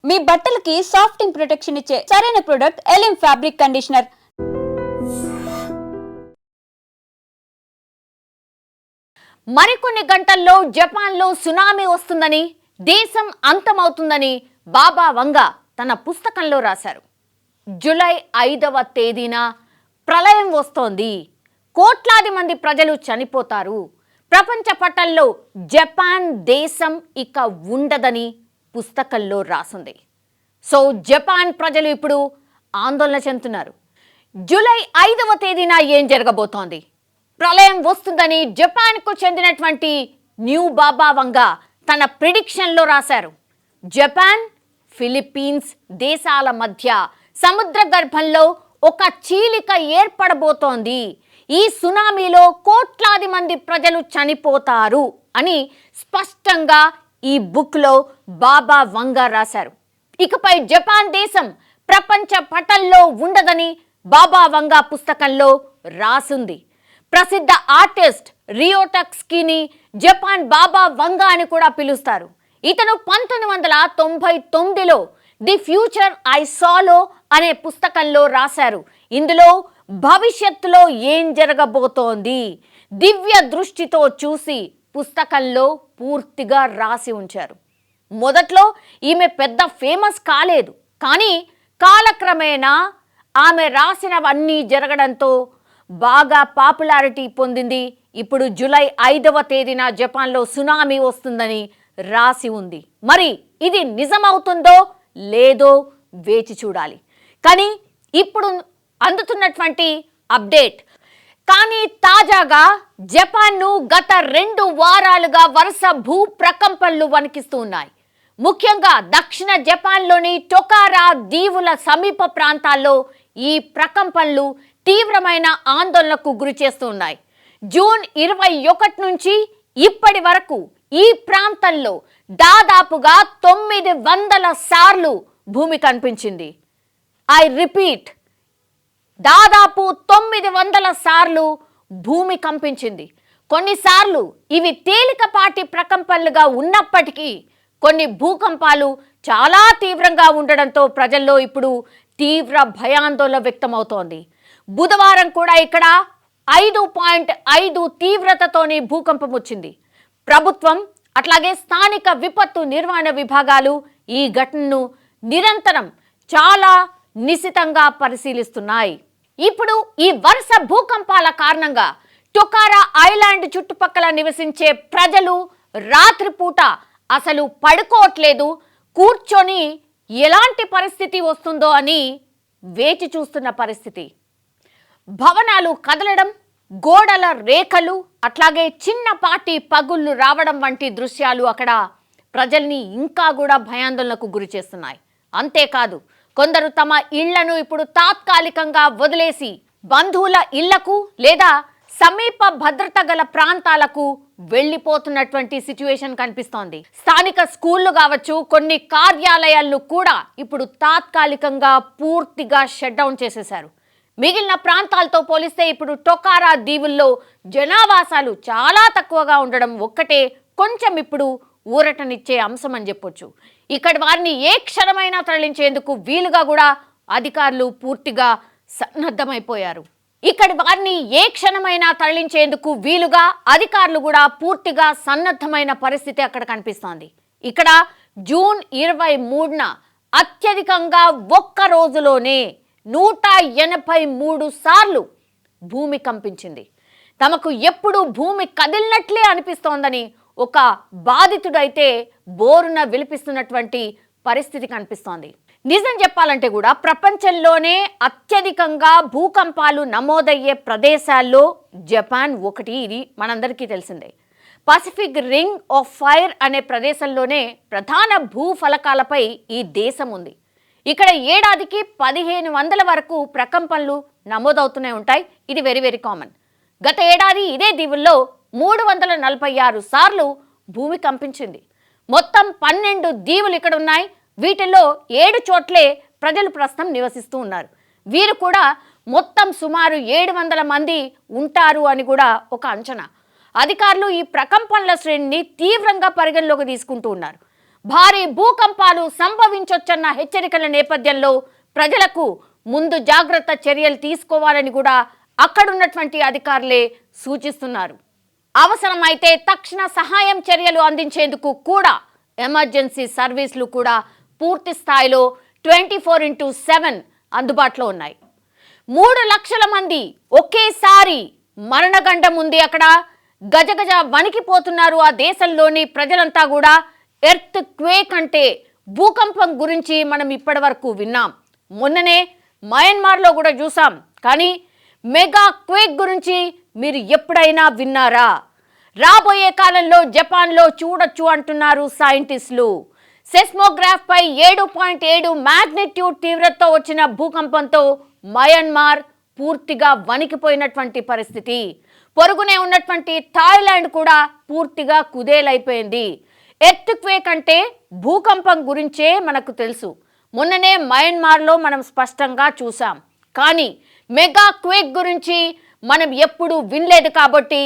మీ బట్టలకి సాఫ్టింగ్ ప్రొటెక్షన్ ఇచ్చే సరైన ప్రొడక్ట్ ఎలిమ్ ఫ్యాబ్రిక్ కండిషనర్. మరికొన్ని గంటల్లో జపాన్లో సునామీ వస్తుందని, దేశం అంతమవుతుందని బాబా వంగా తన పుస్తకంలో రాశారు. జూలై 5వ తేదీన ప్రళయం వస్తోంది, కోట్లాది మంది ప్రజలు చనిపోతారు, ప్రపంచ పటంలో జపాన్ దేశం ఇక ఉండదని పుస్తకంలో రాసింది. సో జపాన్ ప్రజలు ఇప్పుడు ఆందోళన చెందుతున్నారు. జూలై 5వ తేదీన ఏం జరగబోతోంది? ప్రళయం వస్తుందని జపాన్కు చెందినటువంటి న్యూ బాబా వంగా తన ప్రిడిక్షన్లో రాశారు. జపాన్, ఫిలిప్పీన్స్ దేశాల మధ్య సముద్ర గర్భంలో ఒక చీలిక ఏర్పడబోతోంది, ఈ సునామీలో కోట్లాది మంది ప్రజలు చనిపోతారు అని స్పష్టంగా ఈ బుక్లో బాబా వంగా రాశారు. ఇకపై జపాన్ దేశం ప్రపంచ పటంలో ఉండదని బాబా వంగా పుస్తకంలో రాసింది. ప్రసిద్ధ ఆర్టిస్ట్ రియోటక్స్కిని జపాన్ బాబా వంగా అని కూడా పిలుస్తారు. ఇతను 1999లో ది ఫ్యూచర్ ఐ సాలో అనే పుస్తకంలో రాశారు. ఇందులో భవిష్యత్తులో ఏం జరగబోతోంది దివ్య దృష్టితో చూసి పుస్తకంలో పూర్తిగా రాసి ఉంచారు. మొదట్లో ఈమె పెద్ద ఫేమస్ కాలేదు, కానీ కాలక్రమేణా ఆమె రాసినవన్నీ జరగడంతో బాగా పాపులారిటీ పొందింది. ఇప్పుడు జూలై 5వ తేదీన జపాన్లో సునామీ వస్తుందని రాసి ఉంది. మరి ఇది నిజమవుతుందో లేదో వేచి చూడాలి. కానీ ఇప్పుడు అందుతున్నటువంటి అప్డేట్, కానీ తాజాగా జపాన్ను గత 2 వారాలుగా వరుస భూ ప్రకంపనలు వణికిస్తూ ఉన్నాయి. ముఖ్యంగా దక్షిణ జపాన్లోని టొకారా దీవుల సమీప ప్రాంతాల్లో ఈ ప్రకంపనలు తీవ్రమైన ఆందోళనకు గురి చేస్తూ ఉన్నాయి. జూన్ 21 నుంచి ఇప్పటి వరకు ఈ ప్రాంతంలో దాదాపుగా 900 సార్లు భూమి కంపించింది. ఐ రిపీట్, దాదాపు 900 సార్లు భూమి కంపించింది. కొన్నిసార్లు ఇవి తేలికపాటి ప్రకంపనలుగా ఉన్నప్పటికీ కొన్ని భూకంపాలు చాలా తీవ్రంగా ఉండడంతో ప్రజల్లో ఇప్పుడు తీవ్ర భయాందోళన వ్యక్తమవుతోంది. బుధవారం కూడా ఇక్కడ 5.5 తీవ్రతతోని భూకంపం వచ్చింది. ప్రభుత్వం అట్లాగే స్థానిక విపత్తు నిర్వహణ విభాగాలు ఈ ఘటనను నిరంతరం చాలా నిశితంగా పరిశీలిస్తున్నాయి. ఇప్పుడు ఈ వరుస భూకంపాల కారణంగా టొకారా ఐలాండ్ చుట్టుపక్కల నివసించే ప్రజలు రాత్రిపూట అసలు పడుకోవట్లేదు, కూర్చొని ఎలాంటి పరిస్థితి వస్తుందో అని వేచి చూస్తున్న పరిస్థితి. భవనాలు కదలడం, గోడల రేఖలు, అట్లాగే చిన్నపాటి పగుళ్ళు రావడం వంటి దృశ్యాలు అక్కడ ప్రజల్ని ఇంకా కూడా భయాందోళనకు గురి చేస్తున్నాయి. అంతేకాదు, కొందరు తమ ఇళ్లను ఇప్పుడు తాత్కాలికంగా వదిలేసి బంధువుల ఇళ్లకు లేదా సమీప భద్రత గల ప్రాంతాలకు వెళ్ళిపోతున్నటువంటి సిచ్యువేషన్ కనిపిస్తోంది. స్థానిక స్కూళ్లు కావచ్చు, కొన్ని కార్యాలయాలను కూడా ఇప్పుడు తాత్కాలికంగా పూర్తిగా షట్ డౌన్ చేసేశారు. మిగిలిన ప్రాంతాలతో పోలిస్తే ఇప్పుడు టొకారా దీవుల్లో జనావాసాలు చాలా తక్కువగా ఉండడం ఒక్కటే కొంచెం ఇప్పుడు ఊరటనిచ్చే అంశం అని చెప్పొచ్చు. ఇక్కడ వారిని ఏ క్షణమైనా తరలించేందుకు వీలుగా కూడా అధికారులు పూర్తిగా సన్నద్ధమైపోయారు. ఇక్కడ వారిని ఏ క్షణమైనా తరలించేందుకు వీలుగా అధికారులు కూడా పూర్తిగా సన్నద్ధమైన పరిస్థితి అక్కడ కనిపిస్తోంది. ఇక్కడ జూన్ 23న అత్యధికంగా ఒక్క రోజులోనే 183 సార్లు భూమి కంపించింది. తమకు ఎప్పుడు భూమి కదిలినట్లే అనిపిస్తోందని ఒక బాధితుడైతే బోరున విలిపిస్తున్నటువంటి పరిస్థితి కనిపిస్తోంది. నిజం చెప్పాలంటే కూడా ప్రపంచంలోనే అత్యధికంగా భూకంపాలు నమోదయ్యే ప్రదేశాల్లో జపాన్ ఒకటి. ఇది మనందరికీ తెలిసిందే. పసిఫిక్ రింగ్ ఆఫ్ ఫైర్ అనే ప్రదేశంలోనే ప్రధాన భూఫలకాలపై ఈ దేశం ఉంది. ఇక్కడ ఏడాదికి 1500 వరకు ప్రకంపనలు నమోదవుతూనే ఉంటాయి. ఇది వెరీ వెరీ కామన్. గత ఏడాది ఇదే దీవుల్లో 346 సార్లు భూమి కంపించింది. మొత్తం 12 దీవులు ఇక్కడ ఉన్నాయి. వీటిల్లో 7 చోట్లే ప్రజలు ప్రస్తుతం నివసిస్తూ ఉన్నారు. వీరు కూడా మొత్తం సుమారు 700 మంది ఉంటారు అని కూడా ఒక అంచనా. అధికారులు ఈ ప్రకంపనల శ్రేణిని తీవ్రంగా పరిగణలోకి తీసుకుంటూ ఉన్నారు. భారీ భూకంపాలు సంభవించొచ్చన్న హెచ్చరికల నేపథ్యంలో ప్రజలకు ముందు జాగ్రత్త చర్యలు తీసుకోవాలని కూడా అక్కడున్నటువంటి అధికారులే సూచిస్తున్నారు. అవసరమైతే తక్షణ సహాయం చర్యలు అందించేందుకు కూడా ఎమర్జెన్సీ సర్వీసులు కూడా పూర్తి స్థాయిలో 24/7 అందుబాటులో ఉన్నాయి. 3 లక్షల మంది ఒకేసారి మరణగండం ఉంది. అక్కడ గజగజ వణికిపోతున్నారు. ఆ దేశంలోని ప్రజలంతా కూడా ఎర్త్ క్వేక్ అంటే భూకంపం గురించి మనం ఇప్పటి వరకు విన్నాం. మొన్ననే మయన్మార్లో కూడా చూసాం. కానీ మెగా క్వేక్ గురించి మీరు ఎప్పుడైనా విన్నారా? రాబోయే కాలంలో జపాన్లో చూడొచ్చు అంటున్నారు సైంటిస్టులు. సెస్మోగ్రాఫ్ పై 7.7 మాగ్నిట్యూడ్ తీవ్రతతో వచ్చిన భూకంపంతో మయన్మార్ పూర్తిగా వణికిపోయినటువంటి పరిస్థితి. పొరుగునే ఉన్నటువంటి థాయిలాండ్ కూడా పూర్తిగా కుదేలైపోయింది. ఎర్త్ క్వేక్ అంటే భూకంపం గురించే మనకు తెలుసు. మొన్ననే మయన్మార్లో మనం స్పష్టంగా చూసాం. కానీ మెగా క్వేక్ గురించి మనం ఎప్పుడు వినలేదు. కాబట్టి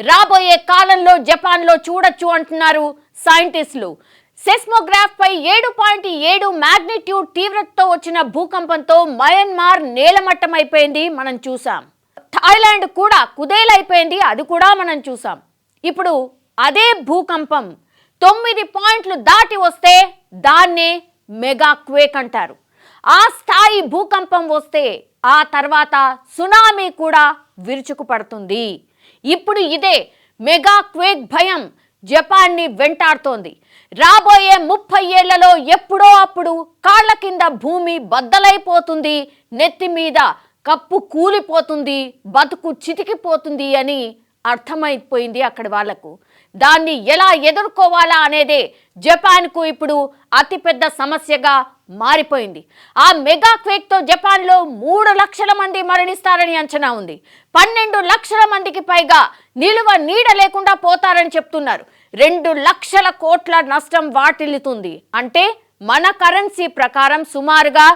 రాబోయే కాలంలో జపాన్లో చూడొచ్చు అంటున్నారు సైంటిస్టులు. సెస్మోగ్రాఫ్ పై 7.7 మాగ్నిట్యూడ్ తీవ్రతతో వచ్చిన భూకంపంతో మయన్మార్ నేలమట్టమైపోయింది, మనం చూసాం. థాయిలాండ్ కూడా కుదేలైపోయింది, అది కూడా మనం చూసాం. ఇప్పుడు అదే భూకంపం 9 పాయింట్లు దాటి వస్తే దాన్నే మెగా క్వేక్ అంటారు. ఆ స్థాయి భూకంపం వస్తే ఆ తర్వాత సునామీ కూడా విరుచుకుపడుతుంది. ఇప్పుడు ఇదే మెగా క్వేక్ భయం జపాన్ని వెంటాడుతోంది. రాబోయే 30 ఏళ్లలో ఎప్పుడో అప్పుడు కాళ్ల కింద భూమి బద్దలైపోతుంది, నెత్తి మీద కప్పు కూలిపోతుంది, బతుకు చితికిపోతుంది అని అర్థమైపోయింది అక్కడి వాళ్లకు. దాన్ని ఎలా ఎదుర్కోవాలా అనేదే జపాన్కు ఇప్పుడు అతిపెద్ద సమస్యగా మారిపోయింది. ఆ మెగా క్వేక్తో జపాన్లో 3 లక్షల మంది మరణిస్తారని అంచనా ఉంది. 12 లక్షల మందికి పైగా నిలువ నీడ లేకుండా పోతారని చెప్తున్నారు. 2 లక్షల కోట్ల నష్టం వాటిల్లుతుంది. అంటే మన కరెన్సీ ప్రకారం సుమారుగా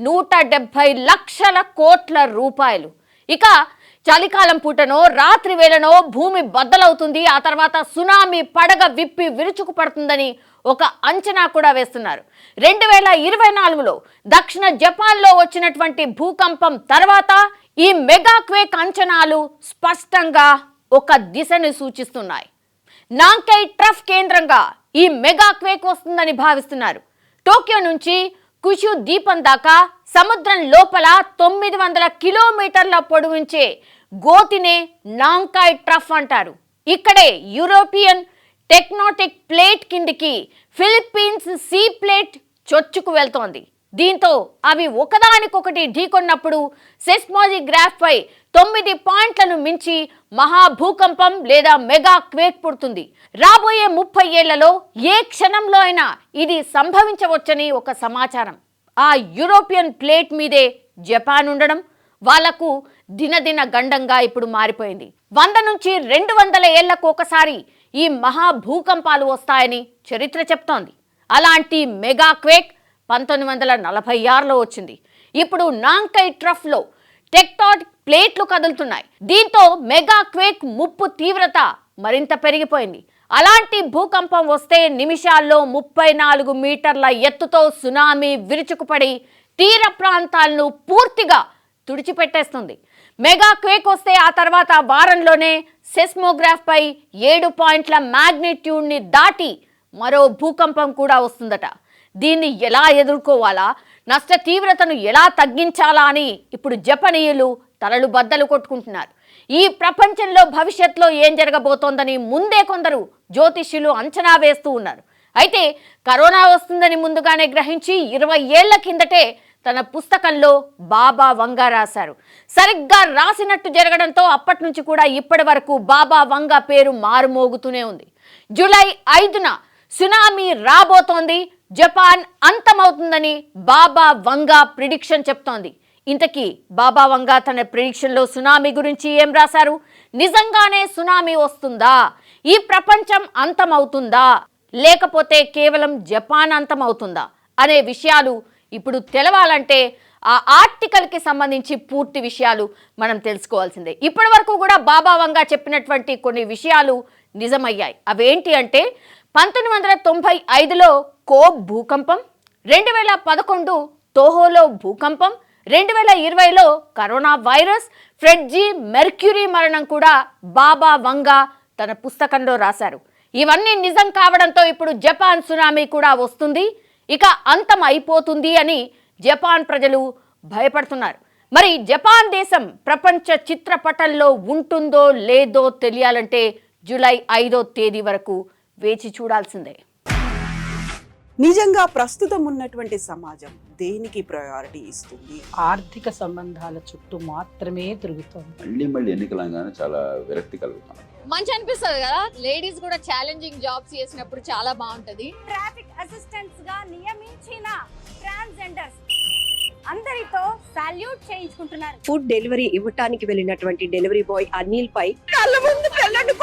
170 లక్షల కోట్ల రూపాయలు. ఇక చలికాలం పూటనో రాత్రి వేళనో భూమి బద్దలవుతుంది. ఆ తర్వాత సునామీ పడగ విప్పి విరుచుకుపడుతుందని ఒక అంచనా కూడా వేస్తున్నారు. 2024లో దక్షిణ జపాన్లో వచ్చినటువంటి భూకంపం తర్వాత ఈ మెగా క్వేక్ అంచనాలు స్పష్టంగా ఒక దిశను సూచిస్తున్నాయి. నాంకై ట్రఫ్ కేంద్రంగా ఈ మెగా క్వేక్ వస్తుందని భావిస్తున్నారు. టోక్యో నుంచి కుషు ద్వీపం దాకా సముద్రం లోపల 900 కిలోమీటర్ల పొడవుంచే గోతినే నాంకై ట్రఫ్ అంటారు. ఇక్కడే యూరోపియన్ టెక్టోనిక్ ప్లేట్ కిందికి ఫిలిప్పీన్స్ సీ ప్లేట్ చొచ్చుకు వెళ్తోంది. దీంతో అవి ఒకదానికొకటి ఢీకొన్నప్పుడు సెస్మోగ్రాఫ్ పై 9 పాయింట్లను మించి మహాభూకంపం లేదా మెగా క్వేక్ పుడుతుంది. రాబోయే 30 ఏళ్లలో ఏ క్షణంలో అయినా ఇది సంభవించవచ్చని ఒక సమాచారం. ఆ యూరోపియన్ ప్లేట్ మీదే జపాన్ ఉండడం వాళ్లకు దినదిన గండంగా ఇప్పుడు మారిపోయింది. 100 నుంచి 200 ఏళ్లకు ఒకసారి ఈ మహాభూకంపాలు వస్తాయని చరిత్ర చెప్తోంది. అలాంటి మెగా క్వేక్ 1946లో వచ్చింది. ఇప్పుడు నాంకై ట్రఫ్లో టెక్టోనిక్ ప్లేట్లు కదులుతున్నాయి. దీంతో మెగా క్వేక్ ముప్పు తీవ్రత మరింత పెరిగిపోయింది. అలాంటి భూకంపం వస్తే నిమిషాల్లో 34 మీటర్ల ఎత్తుతో సునామీ విరుచుకుపడి తీర ప్రాంతాలను పూర్తిగా తుడిచిపెట్టేస్తుంది. మెగా క్వేక్ వస్తే ఆ తర్వాత వారంలోనే సెస్మోగ్రాఫ్ పై 7 పాయింట్ల మాగ్నిట్యూడ్ని దాటి మరో భూకంపం కూడా వస్తుందట. దీన్ని ఎలా ఎదుర్కోవాలా, నష్ట తీవ్రతను ఎలా తగ్గించాలా అని ఇప్పుడు జపనీయులు తలలు బద్దలు కొట్టుకుంటున్నారు. ఈ ప్రపంచంలో భవిష్యత్తులో ఏం జరగబోతోందని ముందే కొందరు జ్యోతిష్యులు అంచనా వేస్తూ ఉన్నారు. అయితే కరోనా వస్తుందని ముందుగానే గ్రహించి 20 ఏళ్ల కిందటే తన పుస్తకంలో బాబా వంగా రాశారు. సరిగ్గా రాసినట్టు జరగడంతో అప్పటి నుంచి కూడా ఇప్పటి వరకు బాబా వంగా పేరు మారుమోగుతూనే ఉంది. జూలై 5న సునామీ రాబోతోంది, జపాన్ అంతమవుతుందని బాబా వంగా ప్రిడిక్షన్ చెప్తోంది. ఇంతకీ బాబా వంగా తన ప్రిడిక్షన్లో సునామీ గురించి ఏం రాశారు? నిజంగానే సునామీ వస్తుందా? ఈ ప్రపంచం అంతమవుతుందా? లేకపోతే కేవలం జపాన్ అంతమవుతుందా అనే విషయాలు ఇప్పుడు తెలవాలంటే ఆ ఆర్టికల్కి సంబంధించి పూర్తి విషయాలు మనం తెలుసుకోవాల్సిందే. ఇప్పటి వరకు కూడా బాబా వంగా చెప్పినటువంటి కొన్ని విషయాలు నిజమయ్యాయి. అవేంటి అంటే 1995లో కోబ్ భూకంపం, 2011 తోహోలో భూకంపం, 2020లో కరోనా వైరస్, ఫ్రెడ్జీ మెర్క్యూరీ మరణం కూడా బాబా వంగా తన పుస్తకంలో రాశారు. ఇవన్నీ నిజం కావడంతో ఇప్పుడు జపాన్ సునామీ కూడా వస్తుంది, ఇక అంతం అయిపోతుంది అని జపాన్ ప్రజలు భయపడుతున్నారు. మరి జపాన్ దేశం ప్రపంచ చిత్రపటంలో ఉంటుందో లేదో తెలియాలంటే జూలై 5వ తేదీ వరకు వేచి చూడాల్సిందే. నిజంగా ప్రస్తుతం ఉన్నటువంటి సమాజం దేనికి ప్రయారిటీ ఇస్తుంది? ఆర్థిక సంబంధాల చుట్టూ మాత్రమే తిరుగుతోంది. మళ్ళీ ఎన్నికలంగానే చాలా విరక్తి కలుగుతాం. మంచి అనిపిస్తుంది కదా, లేడీస్ కూడా ఛాలెంజింగ్ జాబ్స్ చేసినప్పుడు చాలా బాగుంటది. ట్రాఫిక్ అసిస్టెంట్స్ గా నియమించిన ట్రాన్స్జెండర్స్ అందరితో సాల్యూట్ చేయించుకుంటున్నారు. ఫుడ్ డెలివరీ ఇవ్వటానికి వెళ్ళినటువంటి డెలివరీ బాయ్ అనిల్ పై కళ్ళ ముందు పెళ్ళండి